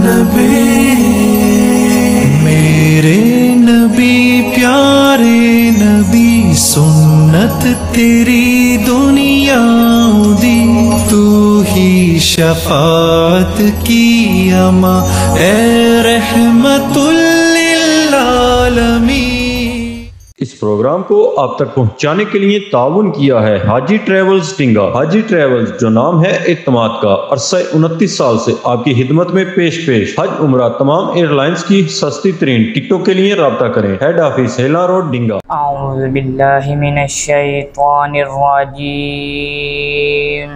नबी मेरे नबी प्यारे नबी सुन्नत तेरी दुनिया दी तू ही शफात की अमा ए रहमतुल लिल आलमीन। इस प्रोग्राम को आप तक पहुंचाने के लिए ताउन किया है हाजी ट्रेवल्स टिंगा। हाजी ट्रेवल्स जो नाम है एतमाद का, अरसा 29 साल से आपकी खिदमत में पेश हज उम्रा तमाम एयरलाइंस की सस्ती तरीन टिकटों के लिए राब्ता करें। हेड ऑफिस हेला रोड डिंगा। औज़ु बिल्लाहि मिनश शैतानिर रजीम।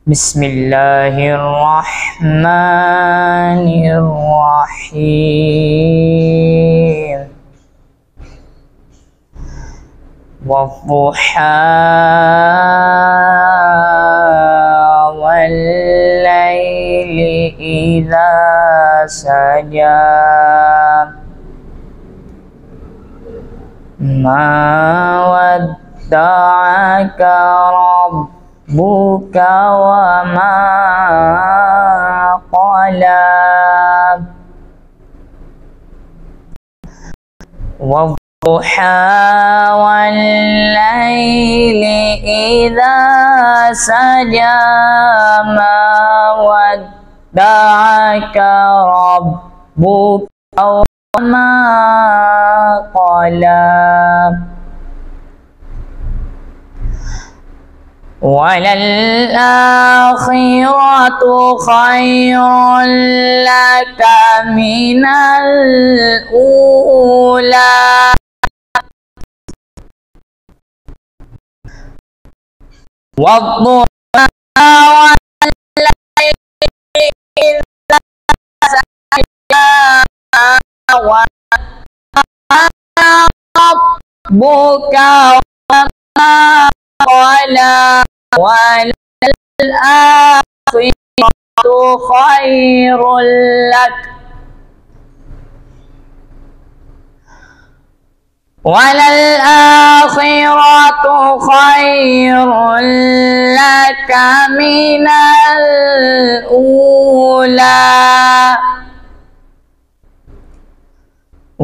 बिस्मिल्लाहिर रहमानिर रहीम। वद्दुहा वल्लैलि इज़ा सजा मा वद्दअका रब्बुका वमा क़ला वद्दुहा वल्लैलि इज़ा सजा मा वद्दअका रब्बुका वमा क़ला वलल-आखिरतु खैरुल लका मिनल ऊला वद्दुहा वल्लैलि इज़ा सजा मा रब्बुका वमा क़ला वलल-आखिरतु खैरुल लक वलल-आखिरतु खैरुल लका मिनल ऊला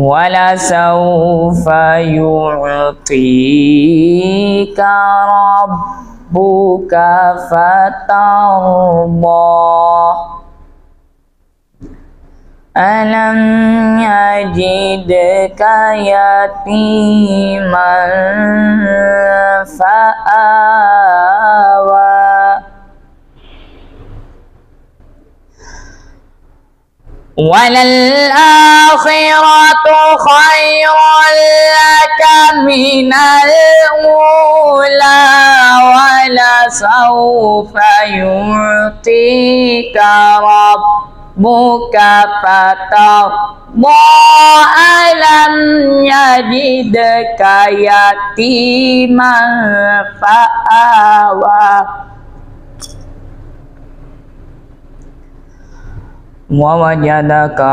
वलसौफा युअतीका रब्बुका फतर्दा अलम यजिदका यतीमन फआवा वलल-आखिरतु खैरुल लका मिनल ऊला वलसौफा युअतीका रब्बुका फतर्दा अलम यजिदका यतीमन फआवा ववजदका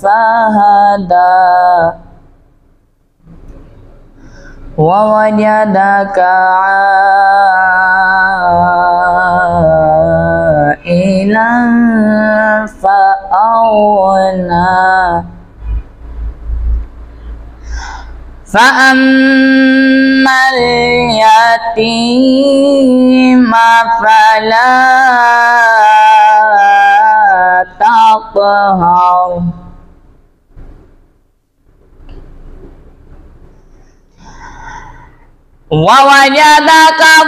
फहदा ववजदक आइलन फअगना फअम्मल यतीमा फला तक़हर ववजदक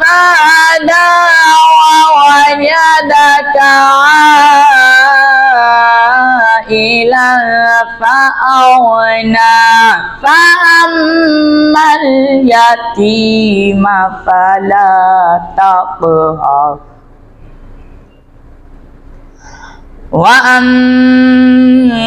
फहदा ववजदक आइलन फअगना फअम्मल यतीमा फला तक़हर वअम्मा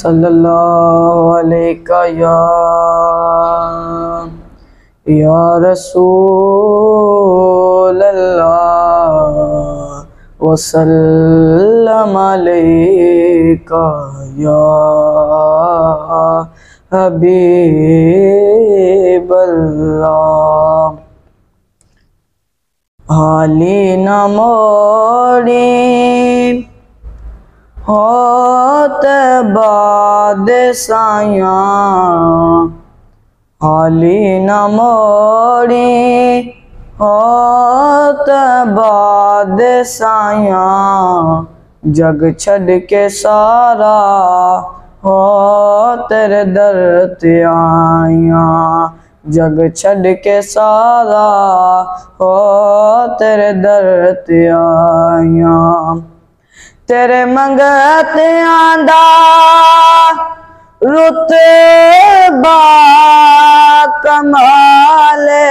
सल्लल्लाहु अलैका या रसूल अल्लाह वसल्लम अलैका या हबीब अल्लाह। हाली न मोड़ी होत बाद साया हाली न मोड़ी होत बाद साया जग छड़ के सारा हो तेरे दर ते आया जग छड़ के सारा हो तेरे दर ते आया तेरे मंगते आंदा रुतबा कमाले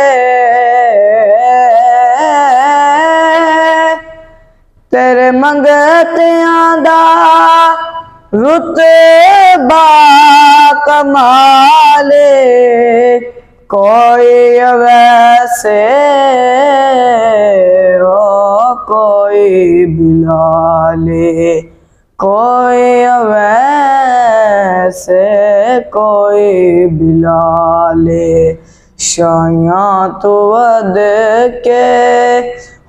तेरे मंगते आंदा रुतबा कमाले कोई वैसे हो कोई बिलाले कोई वैसे कोई बिलाले शाया तो वद के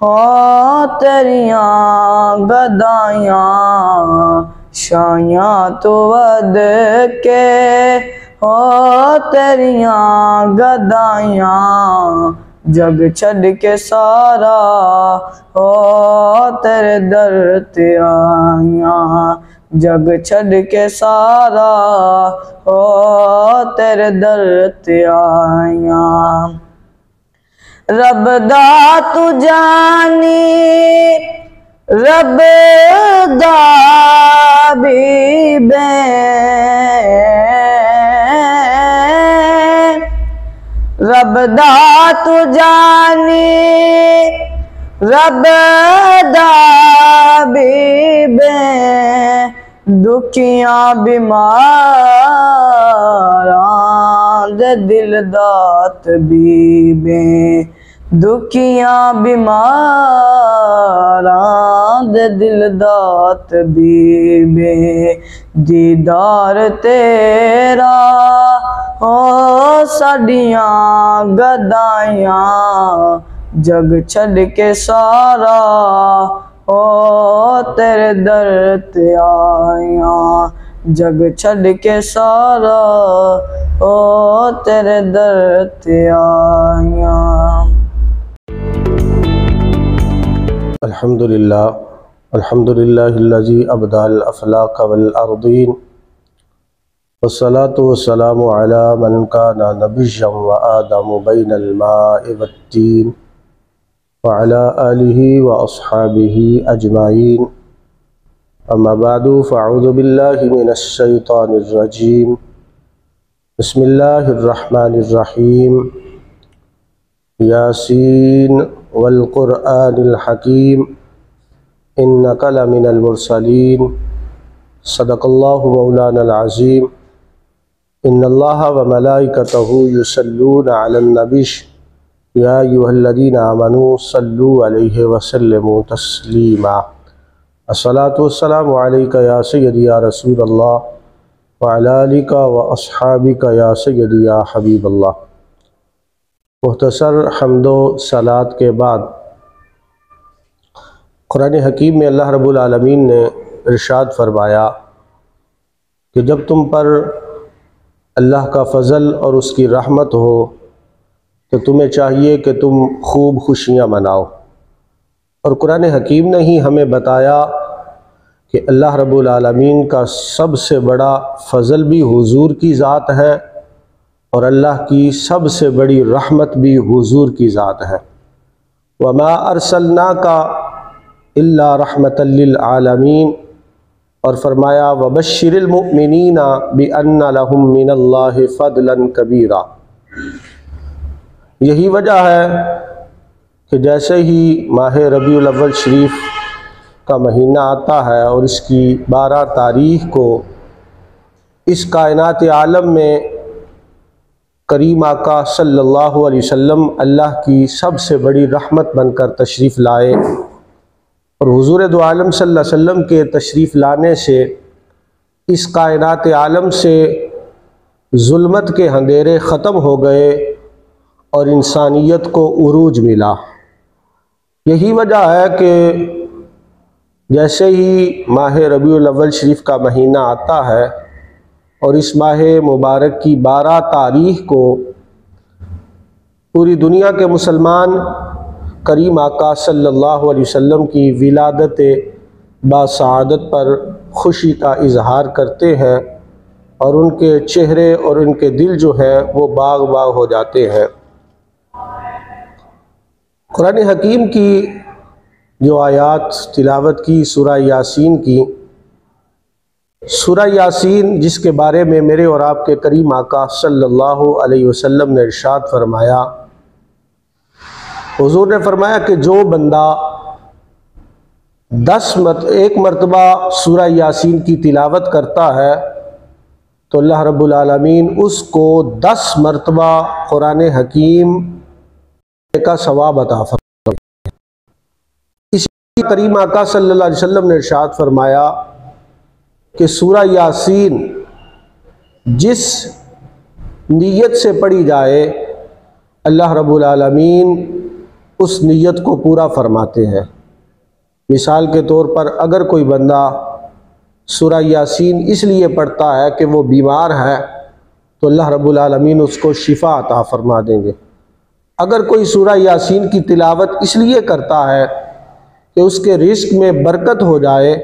हो तेरियां गदायां शाया तो वद के हो तेरियां गदायां जग छड़ के सारा हो तेरे दर ते आया जग छड़ के सारा हो तेरे दर ते आया रब दा तू जानी रब दा बीबे रब दा तू जानी रब दा बीबे दुखियां बीमारां दे दिल दा तबीबे दुखियां बीमारां दे दिल दा तबीबे दीदार तेरा हो साडियां गदायां जग छड़ के सारा हो तेरे दर ते आया जग छड़ के सारा हो तेरे दर ते आया। अल्हम्दुलिल्लाहिल्लज़ी अबदल अफ़लाक वल अर्दीन वस्सलातु वस्सलामु अला मन काना नबिय्यन व आदम बैनल माइ वत्तीन व अला आलिहि व अस्हाबिहि अजमाइन अम्मा बादु फ़अऊज़ु बिल्लाहि मिनश शैतानिर रजीम बिस्मिल्लाहिर रहमानिर रहीम यासीन वल क़ुरआनिल हकीम इन्नका लमिनल मुरसलीन सदक़ल्लाहु मौलानल अज़ीम इन्नल्लाहा व मलाइकतहु युसल्लूना अलन नबी या अय्युहल्लज़ीना आमनू सल्लू अलैहि व सल्लिमू तस्लीमा अस्सलातु वस्सलामु अलैका या सय्यदी या रसूलल्लाह व अला आलिका व अस्हाबिका या सय्यदी या हबीबल्लाह। मुख्तसर हम्दो सलात के बाद कुरान हकीम में अल्लाह रब्बुल आलमीन ने इरशाद फरमाया कि जब तुम पर अल्लाह का फ़ज़ल और उसकी रहमत हो तो तुम्हें चाहिए कि तुम खूब खुशियाँ मनाओ। और कुरान हकीम ने ही हमें बताया कि अल्लाह रब्बुल आलमीन का सबसे बड़ा फ़ज़ल भी हुजूर की ज़ात है और अल्लाह की सबसे बड़ी रहमत भी हुजूर की ज़ात है। वमा अरसलनाका इल्ला रहमतल लिल आलमीन, और फरमाया वबश्शिरिल मुमिनीना बिअन्ना लहुम मिनल्लाहि फ़ज़लन कबीरा। यही वजह है कि जैसे ही माह रबीउल अव्वल शरीफ का महीना आता है और इसकी 12 तारीख़ को इस कायनात आलम में करीम आका सल्लल्लाहु अलैहि वसल्लम अल्लाह की सबसे बड़ी रहमत बनकर तशरीफ़ लाए, और हुज़ूर दो आलम सल्लल्लाहु अलैहि वसल्लम के तशरीफ़ लाने से इस कायनात आलम से ज़ुल्मत के अंधेरे ख़त्म हो गए और इंसानियत को उरूज मिला। यही वजह है कि जैसे ही माह रबीउल अव्वल शरीफ का महीना आता है और इस माह मुबारक की 12 तारीख़ को पूरी दुनिया के मुसलमान करीम आका सल्लल्लाहु अलैहि वसल्लम की विलादत बासआदत पर खुशी का इजहार करते हैं और उनके चेहरे और उनके दिल जो है वो बाग बाग हो जाते हैं। कुरान हकीम की जो आयात तिलावत की सूरा यासीन की, सूरा यासीन जिसके बारे में मेरे और आपके करीम आका सल्लल्लाहु अलैहि वसल्लम ने इरशाद फरमाया, हुजूर ने फरमाया कि जो बंदा 1 मरतबा सूरा यासीन की तिलावत करता है तो अल्लाह रब्बुल आलमीन उसको 10 मरतबा कुरान हकीम का सवाब अता फरमाता है। इसी करीम आका सल्लल्लाहु अलैहि वसल्लम ने इरशाद फरमाया कि सूरा यासीन जिस नीयत से पढ़ी जाए अल्लाह रब्बुल आलमीन उस नीयत को पूरा फरमाते हैं। मिसाल के तौर पर अगर कोई बंदा सूरा यासीन इसलिए पढ़ता है कि वो बीमार है तो अल्लाह रब्बुल आलमीन उसको शिफा अता फरमा देंगे। अगर कोई सूरा यासीन की तिलावत इसलिए करता है कि उसके रिस्क में बरकत हो जाए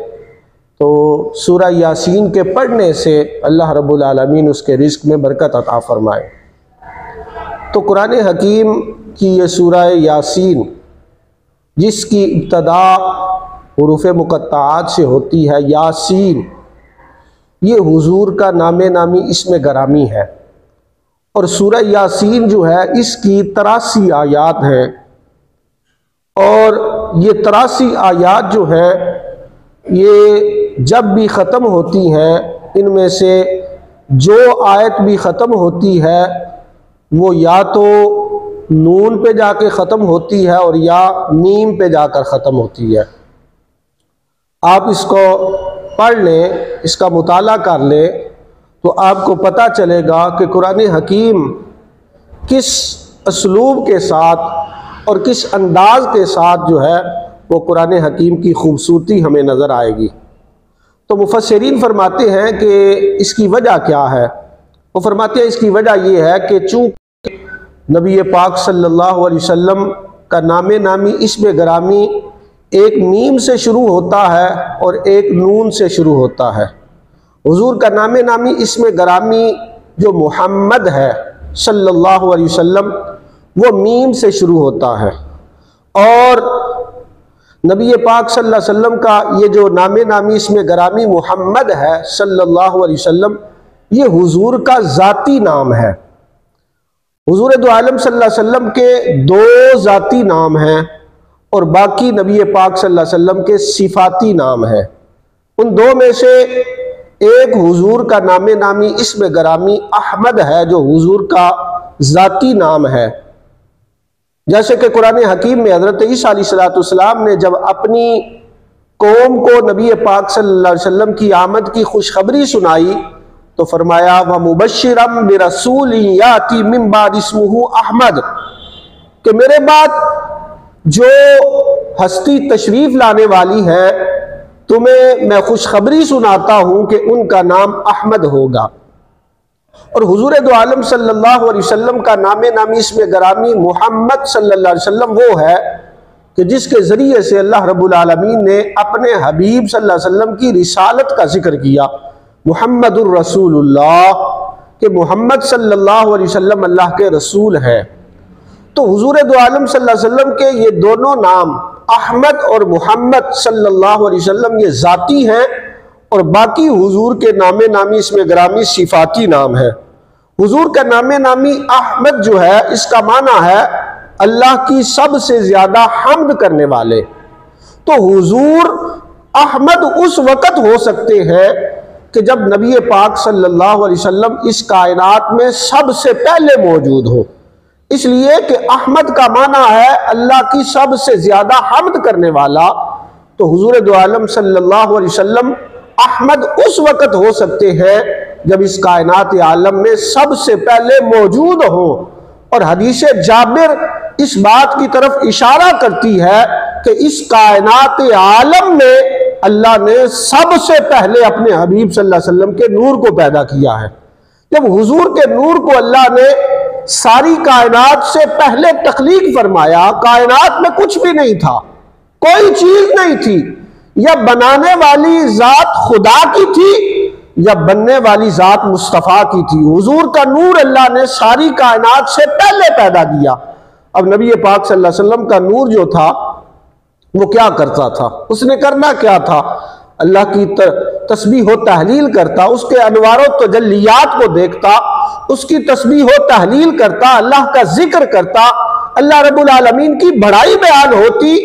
तो सूरा यासीन के पढ़ने से अल्लाह रब्बुल आलमीन उसके रिस्क में बरकत अता फरमाए। तो कुरान हकीम की ये सूरा यासीन जिसकी इब्तदा हुरूफ़ मुक़त्तआत से होती है यासीन, ये हुजूर का नामे नामी इसमें गरामी है। और सूरा यासीन जो है इसकी 83 आयात हैं और ये 83 आयात जो है ये जब भी ख़त्म होती हैं इनमें से जो आयत भी ख़त्म होती है वो या तो नून पे जाके ख़त्म होती है और या मीम पे जाकर ख़त्म होती है। आप इसको पढ़ लें, इसका मुताला कर लें तो आपको पता चलेगा कि कुरान हकीम किस असलूब के साथ और किस अंदाज के साथ जो है वो कुरान हकीम की खूबसूरती हमें नज़र आएगी। तो मुफस्सिरीन फरमाते हैं कि इसकी वजह क्या है। वो फरमाते हैं इसकी वजह ये है कि चूँकि नबी पाक सल्लल्लाहु अलैहि वसल्लम का नामे नामी इसमें गरामी एक मीम से शुरू होता है और एक नून से शुरू होता है। हुजूर का नामे नामी इसमें गरामी जो मुहम्मद है सल्लल्लाहु अलैहि वसल्लम वो मीम से शुरू होता है, और नबी पाक सल्लल्लाहु अलैहि वसल्लम का ये जो नामे नामी इसमें गरामी मुहम्मद है सल्लल्लाहु अलैहि वसल्लम ये हुजूर का ज़ाती नाम है। हुजूर दो आलम सल्लल्लाहु अलैहि वसल्लम के 2 ज़ाती नाम हैं और बाकी नबी पाक सल्लल्लाहु अलैहि वसल्लम के सिफाती नाम हैं। उन 2 में से एक हुजूर का नामे नामी इसमें गरामी अहमद है जो हुजूर का ज़ाती नाम है। जैसे कि कुरान हकीम में हज़रत ईसा अलैहिस्सलाम ने जब अपनी कौम को नबी पाक सल्लल्लाहु अलैहि वसल्लम की आमद की खुशखबरी सुनाई तो फरमाया व मुबश्शिरम बिरसूलिन याती मिन बाद इस्मुहु अहमद, कि मेरे बाद जो हस्ती तशरीफ लाने वाली है, तुम्हें मैं खुशखबरी सुनाता हूं कि उनका नाम अहमद होगा। और हुजूर दो आलम सल्लल्लाहु अलैहि वसल्लम का नामे नामी इसमें गरामी मोहम्मद सल्लल्लाहु अलैहि वसल्लम वो है कि जिसके ज़रिए से अल्लाह रब्बुल आलमीन ने अपने हबीब सल्लल्लाहु अलैहि वसल्लम की रिसालत का जिक्र किया, मुहम्मदुर रसूलुल्लाह, कि मोहम्मद सल्लल्लाहु अलैहि वसल्लम अल्लाह के रसूल है। तो हुजूर दो आलम सल्लल्लाहु अलैहि वसल्लम के ये दोनों नाम अहमद और मोहम्मद सल्लल्लाहु अलैहि वसल्लम ये ज़ाती हैं, और बाकी हुजूर के नामे नामी इसमें ग्रामी सिफाती नाम है। हुजूर का नामे नामी अहमद जो है, इसका माना है अल्लाह की सबसे ज्यादा हम्द करने वाले। तो हुजूर अहमद उस वक़्त हो सकते हैं कि जब नबी पाक सल्लल्लाहु अलैहि वसल्लम इस कायनात में सबसे पहले मौजूद हो, इसलिए कि अहमद का माना है अल्लाह की सबसे ज्यादा हम्द करने वाला। तो हुजूर दो आलम सल्लल्लाहु अलैहि वसल्लम अहमद उस वक़्त हो सकते हैं जब इस कायनात आलम में सबसे पहले मौजूद हो। और हदीस जाबिर इस बात की तरफ इशारा करती है कि इस कायनात आलम में अल्लाह ने सबसे पहले अपने हबीब सल्लल्लाहु अलैहि वसल्लम के नूर को पैदा किया है। जब हुजूर के नूर को अल्लाह ने सारी कायनात से पहले तख्लीक फरमाया, कायनात में कुछ भी नहीं था, कोई चीज नहीं थी, या बनाने वाली जात खुदा की थी या बनने वाली जात मुस्तफ़ा की थी। हुजूर का नूर अल्लाह ने सारी कायनात से पहले पैदा किया। अब नबी पाक सल्लल्लाहु अलैहि वसल्लम का नूर जो था वो क्या करता था, उसने करना क्या था, अल्लाह की तस्बीह व तहलील करता, उसके अनवार व तजल्लियात को देखता, उसकी तस्बीह व तहलील करता, अल्लाह का जिक्र करता, अल्लाह रब्बुल आलमीन की बड़ाई बयान होती।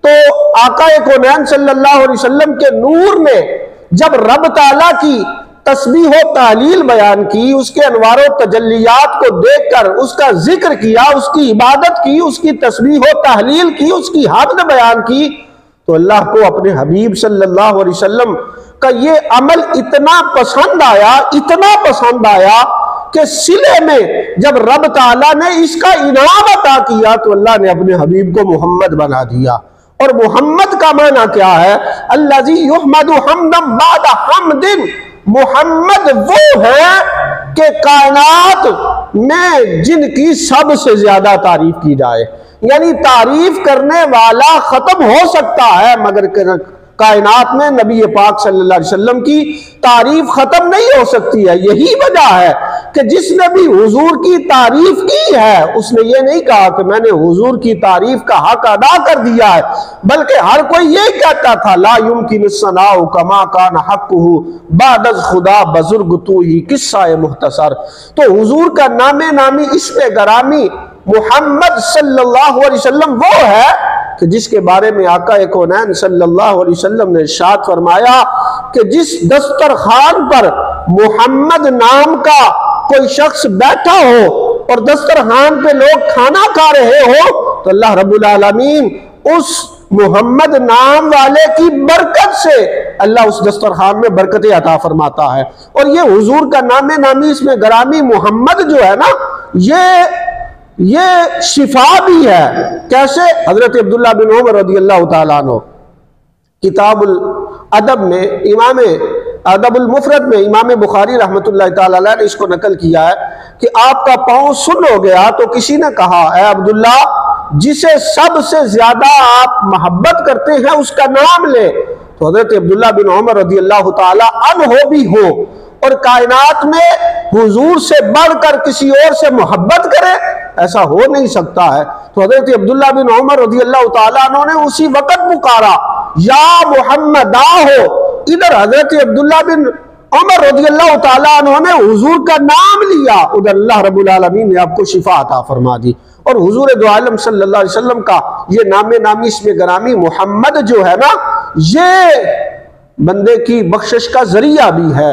तो आका कौनैन सल्लल्लाहु अलैहि वसल्लम के नूर ने जब रब ताला की तस्बीह व तालील बयान की, उसके अनवार व तजल्लियात को देखकर उसका जिक्र किया, उसकी इबादत की, उसकी तस्बीह व तालील की, उसकी हम्द बयान की, तो अल्लाह को अपने हबीब सल्लल्लाहु अलैहि वसल्लम का ये अमल इतना पसंद आया, इतना पसंद आया कि सिले में जब रब ताला ने इसका इनाम अता किया तो अल्लाह ने अपने हबीब को मोहम्मद बना दिया। और मोहम्मद का माना क्या है, अल्लाजी युहमदु हम्दम बादा हम्दिन, मोहम्मद वो है कि कायनात में जिनकी सबसे ज्यादा तारीफ की जाए। यानी तारीफ करने वाला खत्म हो सकता है मगर कायनात में नबी पाक सल्लल्लाहु अलैहि वसल्लम की तारीफ खत्म नहीं हो सकती है। यही वजह है कि जिसने भी हुजूर की तारीफ की है उसने ये नहीं कहा कि मैंने हुजूर की तारीफ का हक अदा कर दिया है, बल्कि हर कोई ये कहता था ला युमकिन सनाउ कमा कान हक़्क़ुहु बादज़ खुदा बुज़ुर्ग तू ही किस्सा मुख्तसर। तो हुजूर का नामे नामी इसमें गरामी मुहम्मद सल्लल्लाहु अलैहि वसल्लम वो है कि जिसके बारे में आका कौनैन सल्लल्लाहु अलैहि वसल्लम ने इरशाद फरमाया कि जिस दस्तरखान पर मोहम्मद नाम का कोई शख्स बैठा हो और दस्तरखान पे लोग खाना खा रहे हो तो अल्लाह रब्बुल आलमीन उस मोहम्मद नाम वाले की बरकत से अल्लाह उस दस्तरखान में बरकतें अता फरमाता है। और ये हुजूर का नामे नामी इसमें गरामी मोहम्मद जो है ना, ये शिफा भी है। कैसे? हजरत अब्दुल्ला बिन उमर रज़ियल्लाहु ताला अन्हु किताबुल अदब में, इमाम अदबुल मुफरद में इमाम बुखारी रहमतुल्लाह ताला अलैह ने इसको नकल किया है कि आपका पाँव सुन हो गया तो किसी ने कहा, ऐ अब्दुल्ला, जिसे सबसे ज्यादा आप मोहब्बत करते हैं उसका नाम ले। तो हजरत अब्दुल्ला बिन उमर रज़ियल्लाहु ताला अन्हु भी हो और कायनात में हुजूर से बढ़कर किसी और से मोहब्बत करे, ऐसा हो नहीं सकता है। तो हजरत अब्दुल्ला बिन उमर रज़ियल्लाहु ताला अन्हु ने उसी वक्त पुकारा या मोहम्मद हो। इधर हजरत अब्दुल्ला बिन उमर रज़ियल्लाहु ताला अन्हु ने हुजूर का नाम लिया, उधर अल्लाह रब्बुल आलमीन ने आपको शिफा अता फरमा दी। और हुजूर दो आलम सल्लल्लाहु अलैहि वसल्लम का ये नामे नामी इसमें गरामी मोहम्मद जो है ना, ये बंदे की बख्शिश का जरिया भी है।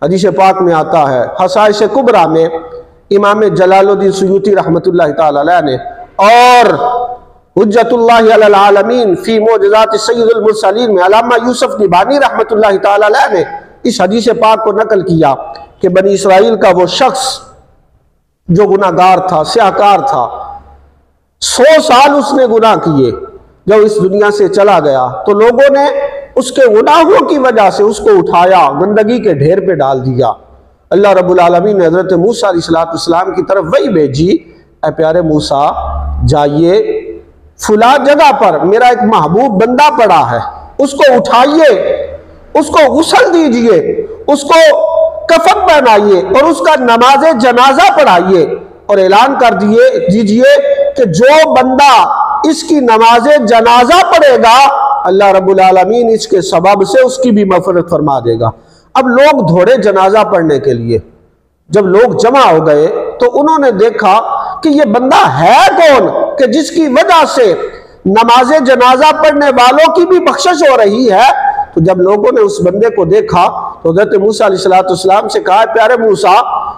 हदीस पाक में आता है, हसाइश कुबरा में इमाम जलालुद्दीन सुयूती रहमतुल्लाह ताला अलैह ने और हुज्जतुल्लाह अलल आलमीन फी मोजज़ात सय्यदुल मुरसलीन में अल्लामा यूसुफ निबानी रहमतुल्लाह ताला अलैह ने इस हदीस पाक को नकल किया कि बनी इसराइल का वो शख्स जो गुनाहगार था, स्याहकार था, 100 साल उसने गुनाह किए, जब इस दुनिया से चला गया तो लोगों ने उसके गुनाहों की वजह से उसको उठाया, गंदगी के ढेर पे डाल दिया। अल्लाह रब्बुल आलमीन ने हज़रत मूसा अलैहिस्सलाम की तरफ वही भेजी, ऐ प्यारे मूसा जाइए फुला जगह पर मेरा एक महबूब बंदा पड़ा है, उसको उठाइए, उसको गुस्ल दीजिए, उसको कफन पहनाइए और उसका नमाज जनाजा पढ़ाइए और ऐलान कर दीजिए कि जो बंदा इसकी नमाज जनाजा पढ़ेगा अल्लाह रब्बुल आलमीन इसके सबब से उसकी भी मग़फ़िरत फरमा देगा। अब लोग दौड़े जनाजा पढ़ने के लिए। जब लोग जमा हो गए तो उन्होंने देखा कि ये बंदा है कौन कि जिसकी वजह से नमाज जनाजा पढ़ने वालों की भी बख्शिश हो रही है। तो जब लोगों ने उस बंदे को देखा तो हज़रत मूसा अलैहिस्सलाम से कहा, प्यारे मूसा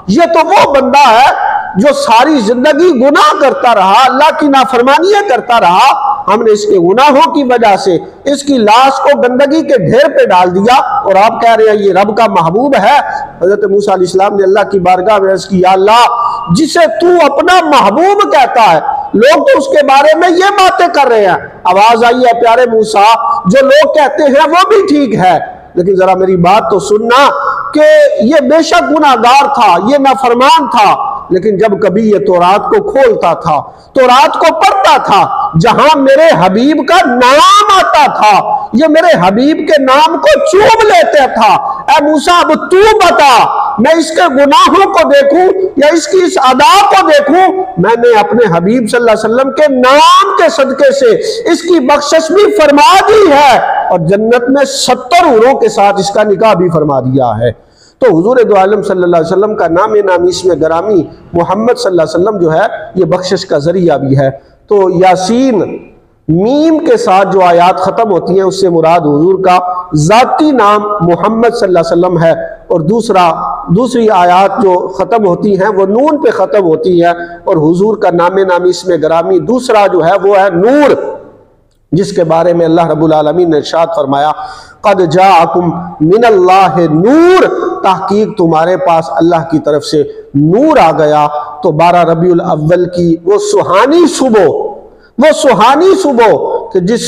ये तो वो बंदा है जो सारी जिंदगी गुनाह करता रहा, अल्लाह की नाफरमानियां करता रहा, हमने इसके गुनाहों की वजह से इसकी लाश को गंदगी के ढेर पे डाल दिया और आप कह रहे हैं ये रब का महबूब है। हज़रत मूसा अलैहिस्सलाम ने अल्लाह की बारगाह में अर्ज़ की, या अल्लाह जिसे तू अपना महबूब कहता है लोग तो उसके बारे में ये बातें कर रहे हैं। आवाज आई है, प्यारे मूसा जो लोग कहते हैं वो भी ठीक है, लेकिन जरा मेरी बात तो सुनना कि ये बेशक गुनाहगार था, ये नाफरमान था, लेकिन जब कभी ये तौरात को खोलता था, तौरात को पढ़ता था, जहां मेरे हबीब का नाम आता था, ये मेरे हबीब के नाम को चूम लेता था। ऐ मूसा अब तू बता, मैं इसके गुनाहों को देखूं या इसकी इस अदा को देखूं? मैंने अपने हबीब सल्लल्लाहु अलैहि वसल्लम के नाम के सदके से इसकी बख्शिश भी फरमा दी है और जन्नत में 70 हूरों के साथ इसका निकाह भी फरमा दिया है। तो हुजूर दो आलम सल्लल्लाहु अलैहि वसल्लम का नाम नामी इसमें गरामी मोहम्मद सल्लल्लाहु अलैहि वसल्लम जो है ये बख्शिश का जरिया भी है। तो यासीन मीम के साथ जो आयात ख़त्म होती हैं उससे मुराद हुजूर का ज़ाती नाम मोहम्मद सल्लल्लाहु अलैहि वसल्लम है और दूसरी आयात जो ख़त्म होती हैं वो नून पे ख़त्म होती है और हुजूर का नाम नामी इसमें गरामी दूसरा जो है वो है नूर, जिसके बारे में अल्लाह रब्बुल आलमीन ने इरशाद फरमाया, क़द जाअकुम मिनल्लाहि नूर, तहकीक तुम्हारे पास अल्लाह की तरफ से नूर आ गया। तो 12 रबीउल अव्वल की वो सुहानी सुबह कि जिस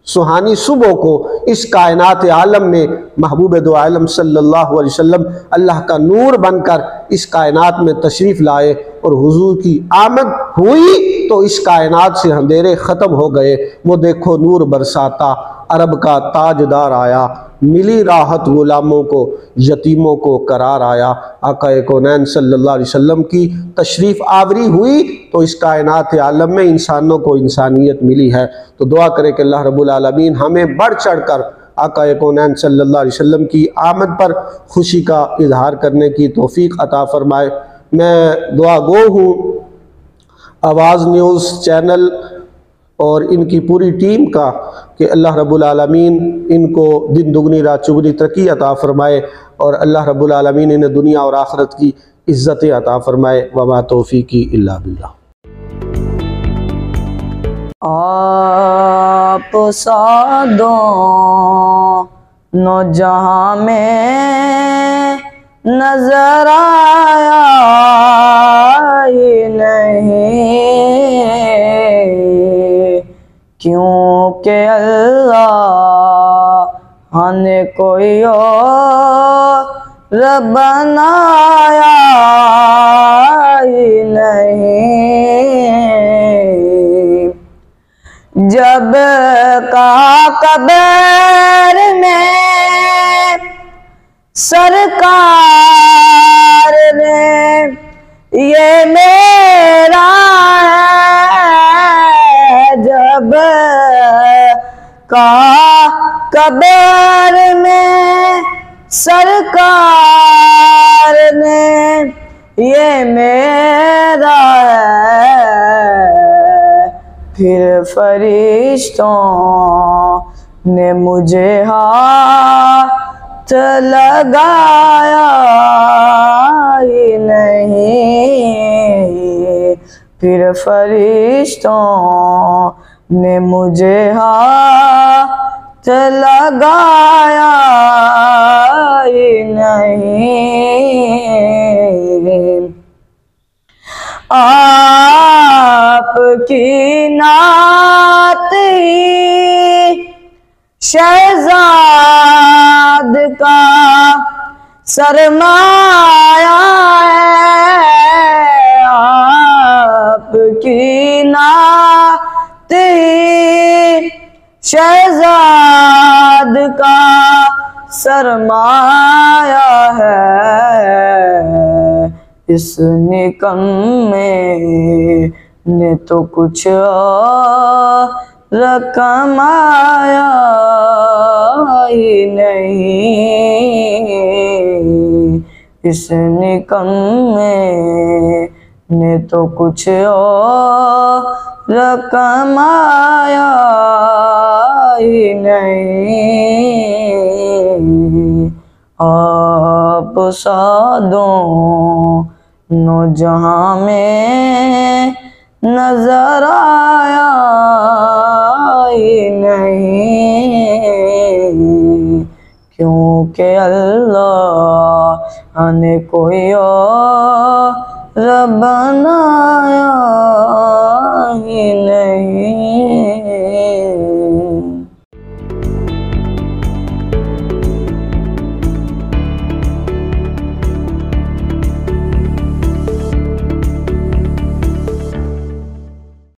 सुहानी सुबह को इस कायनात आलम में महबूब दो आलम सल्लल्लाहु अलैहि वसल्लम अल्लाह का नूर बनकर इस कायनात में तशरीफ़ लाए और हुजूर की आमद हुई तो इस कायनात से अंधेरे ख़त्म हो गए। वो देखो नूर बरसाता, अरब का ताजदार आया, मिली राहत गुलामों को, यतीमों को करार आया। आका कौनैन सल्लल्लाहु अलैहि वसल्लम की तशरीफ़ आवरी हुई तो इस कायनात आलम में इंसानों को इंसानियत मिली है। तो दुआ करें कि अल्लाह रब्बुल आलमीन हमें बढ़ चढ़ कर आका कौनैन सल्लल्लाहु अलैहि वसल्लम की आमद पर खुशी का इजहार करने की तौफीक अता फरमाए। मैं दुआ गो हूँ आवाज़ न्यूज़ चैनल और इनकी पूरी टीम का कि अल्लाह रब्बुल आलमीन इनको दिन दुगनी रात चुगनी तरक्की अता फरमाए और अल्लाह रब्बुल आलमीन इन्हें दुनिया और आखिरत की इज़्ज़त अता फरमाए। वमा तौफीकी इल्ला बिल्लाह। आप सादों नौजहां में नजर आया ही नहीं, क्योंकि अल्लाह ने कोई और बनाया ही नहीं। जब कहा कब्र में सरकार ने ये मेरा है, जब कहा कब्र में सरकार ने ये मेरा है, फिर फरिश्तों ने मुझे हाथ लगाया ही नहीं, फिर फरिश्तों ने मुझे हाथ लगाया ही नहीं। आपकी नात ही शहजाद का सरमाया है, आपकी नात ही शहजाद का सरमाया है। इस निकम्मे ने तो कुछ और कमाया ही नहीं, इस निकम्मे ने तो कुछ और कमाया ही नहीं। आप सादों नौजहां में नजर आया ही नहीं, क्योंकि अल्लाह ने कोई और बनाया ही नहीं।